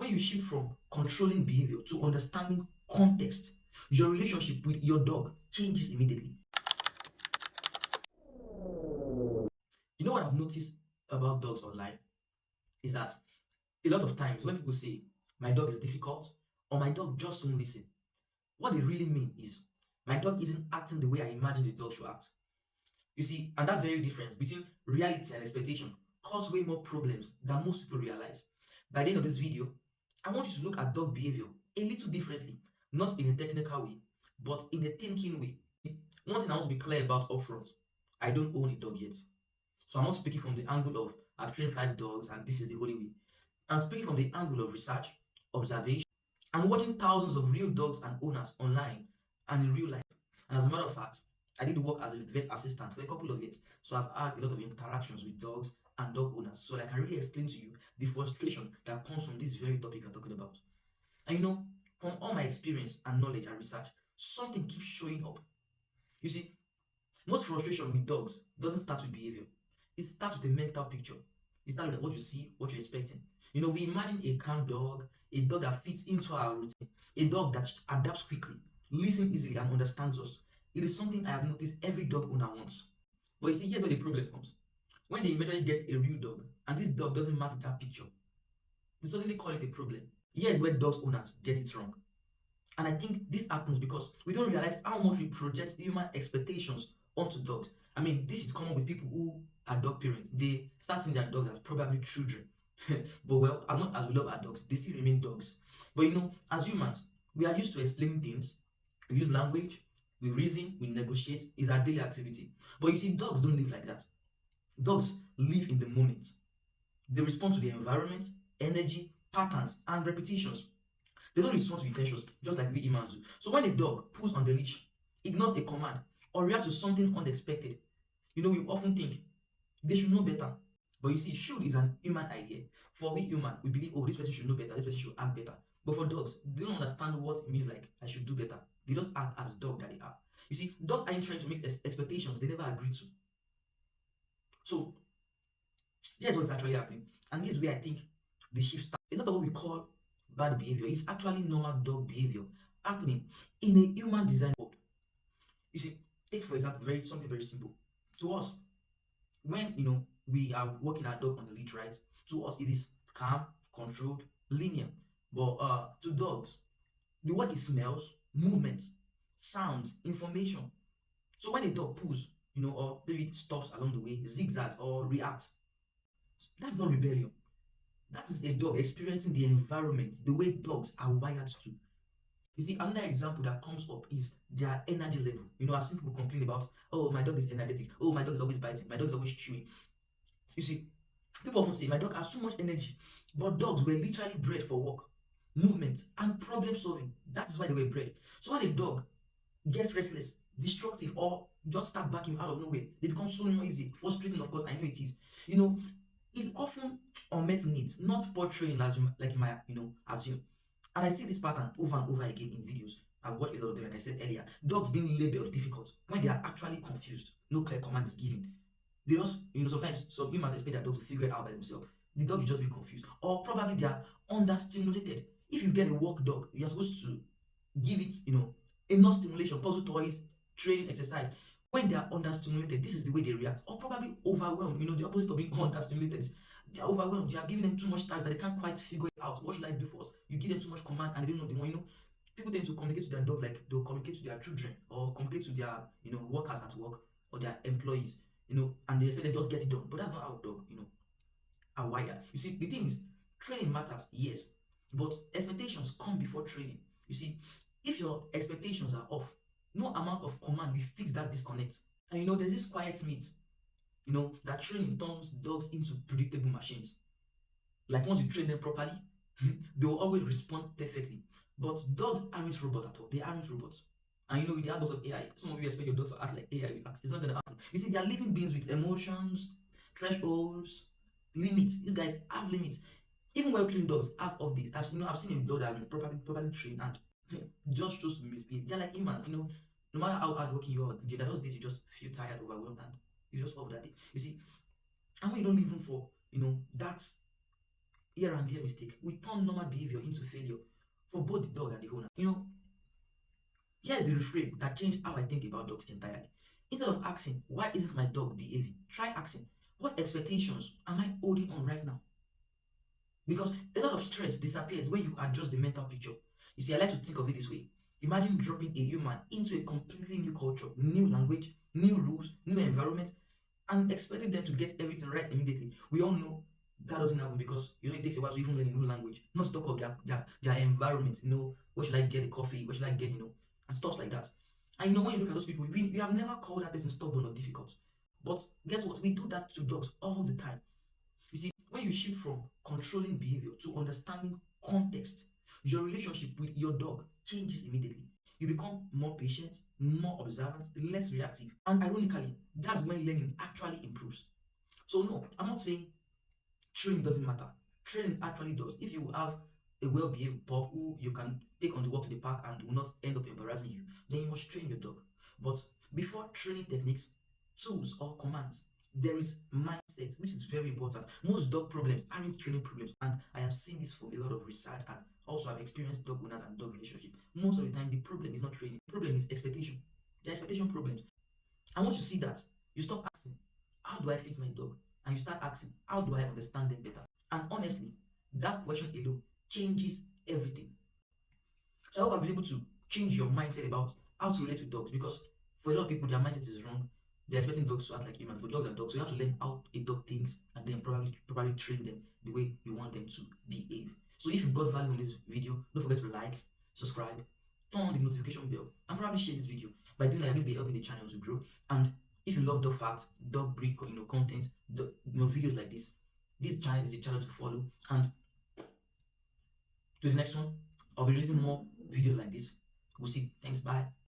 When you shift from controlling behavior to understanding context, your relationship with your dog changes immediately. You know what I've noticed about dogs online is that a lot of times when people say my dog is difficult or my dog just won't listen, what they really mean is my dog isn't acting the way I imagine the dog should act. You see, and that very difference between reality and expectation cause way more problems than most people realize. By the end of this video, I want you to look at dog behavior a little differently, not in a technical way, but in a thinking way. One thing I want to be clear about upfront, I don't own a dog yet. So I'm not speaking from the angle of I've trained 5 dogs and this is the holy way. I'm speaking from the angle of research, observation, and watching thousands of real dogs and owners online and in real life. And as a matter of fact, I did work as a vet assistant for a couple of years. So I've had a lot of interactions with dogs and dog owners. So I can really explain to you the frustration that comes from this very topic we're talking about. And you know, from all my experience and knowledge and research, something keeps showing up. You see, most frustration with dogs doesn't start with behavior. It starts with a mental picture. It starts with what you see, what you're expecting. You know, we imagine a calm dog, a dog that fits into our routine, a dog that adapts quickly, listens easily, and understands us. It is something I have noticed every dog owner wants. But you see, here's where the problem comes. When they eventually get a real dog, and this dog doesn't match that picture, they suddenly call it a problem. Here's where dog owners get it wrong. And I think this happens because we don't realize how much we project human expectations onto dogs. I mean, this is common with people who are dog parents. They start seeing their dogs as probably children. But well, as much as we love our dogs, they still remain dogs. But you know, as humans, we are used to explaining things. We use language, we reason, we negotiate. It's our daily activity. But you see, dogs don't live like that. Dogs live in the moment. They respond to the environment, energy, patterns, and repetitions. They don't respond to intentions just like we humans do. So when a dog pulls on the leash, ignores a command, or reacts to something unexpected, you know, we often think they should know better. But you see, should is an human idea. For we human, we believe, oh, this person should know better, this person should act better. But for dogs, they don't understand what it means like I should do better. They just act as dog that they are. You see, dogs aren't trying to make expectations they never agreed to. So here's what's actually happening. And this is where I think the shift starts. A lot of what we call bad behavior is actually normal dog behavior happening in a human design world. You see, take for example, something very simple. To us, when we are walking our dog on the lead, right? To us, it is calm, controlled, linear. But to dogs, the word is smells, movement, sounds, information. So when a dog pulls, or maybe stops along the way, zigzags or reacts, that's not rebellion. That is a dog experiencing the environment the way dogs are wired to. You see, another example that comes up is their energy level. You know, I've seen people complain about, oh, my dog is energetic. Oh, my dog is always biting. My dog is always chewing. You see, people often say, my dog has too much energy. But dogs were literally bred for work, movement, and problem solving. That is why they were bred. So when a dog gets restless, destructive, or just start backing out of nowhere, they become so noisy, frustrating, of course, I know it is. You know, it's often unmet needs, not poor training as like you might, assume. And I see this pattern over and over again in videos. I've watched a lot of them, like I said earlier. Dogs being labeled difficult when they are actually confused. No clear command is given. They just, sometimes some humans expect their dog to figure it out by themselves. The dog is just being confused. Or probably they are understimulated. If you get a work dog, you're supposed to give it, enough stimulation, puzzle toys, training, exercise. When they are understimulated, this is the way they react. Or probably overwhelmed. You know, the opposite of being understimulated is they are overwhelmed. You are giving them too much tasks that they can't quite figure it out. What should I do first? You give them too much command and they don't know the one. People tend to communicate to their dogs like they'll communicate to their children or communicate to their, workers at work or their employees, and they expect them to just get it done. But that's not how dog, are wired. You see, the thing is, training matters, yes, but expectations come before training. You see, if your expectations are off, no amount of command will fix that disconnect. And there's this quiet myth, that training turns dogs into predictable machines. Like once you train them properly, they will always respond perfectly. But dogs aren't robots at all. They aren't robots. And with the adults of AI, some of you expect your dogs to act like AI will act. It's not gonna happen. You see, they are living beings with emotions, thresholds, limits. These guys have limits. Even well-trained dogs have all these. I've seen a dog that has been properly trained and just chose to misbehave. They're like humans, no matter how hardworking you are, there are those days you just feel tired, overwhelmed, and you just off that day. You see, and when you don't live room for, that here and there mistake, we turn normal behavior into failure for both the dog and the owner. Here is the reframe that changed how I think about dogs entirely. Instead of asking, why isn't my dog behaving? Try asking, what expectations am I holding on right now? Because a lot of stress disappears when you adjust the mental picture. You see, I like to think of it this way. Imagine dropping a human into a completely new culture, new language, new rules, new environment, and expecting them to get everything right immediately. We all know that doesn't happen because it takes a while to even learn a new language. Not to talk of their environment, where should I get a coffee, where should I get, and stuff like that. And when you look at those people, we have never called that person stubborn or difficult. But guess what? We do that to dogs all the time. You see, when you shift from controlling behavior to understanding context, your relationship with your dog changes immediately. You become more patient, more observant, less reactive. And ironically, that's when learning actually improves. So, no, I'm not saying training doesn't matter. Training actually does. If you have a well-behaved pup who you can take on the walk to the park and will not end up embarrassing you, then you must train your dog. But before training techniques, tools, or commands, there is mindset, which is very important. Most dog problems aren't training problems, and I have seen this from a lot of research, and also I've experienced dog owners and dog relationship. Most of the time, the problem is not training. The problem is expectation. The expectation problems. And once you see that, you stop asking, how do I fit my dog? And you start asking, how do I understand them better? And honestly, that question alone changes everything. So I hope I've been able to change your mindset about how to relate with dogs, because for a lot of people, their mindset is wrong. They're expecting dogs to act like humans, but dogs are dogs. So you have to learn how a dog thinks and then probably train them the way you want them to behave. So if you got value on this video, don't forget to like, subscribe, turn on the notification bell, and probably share this video. By doing that, you're going to be helping the channel to grow. And if you love dog facts, dog breed, content, videos like this channel is a channel to follow. And to the next one, I'll be releasing more videos like this. We'll see. Thanks. Bye.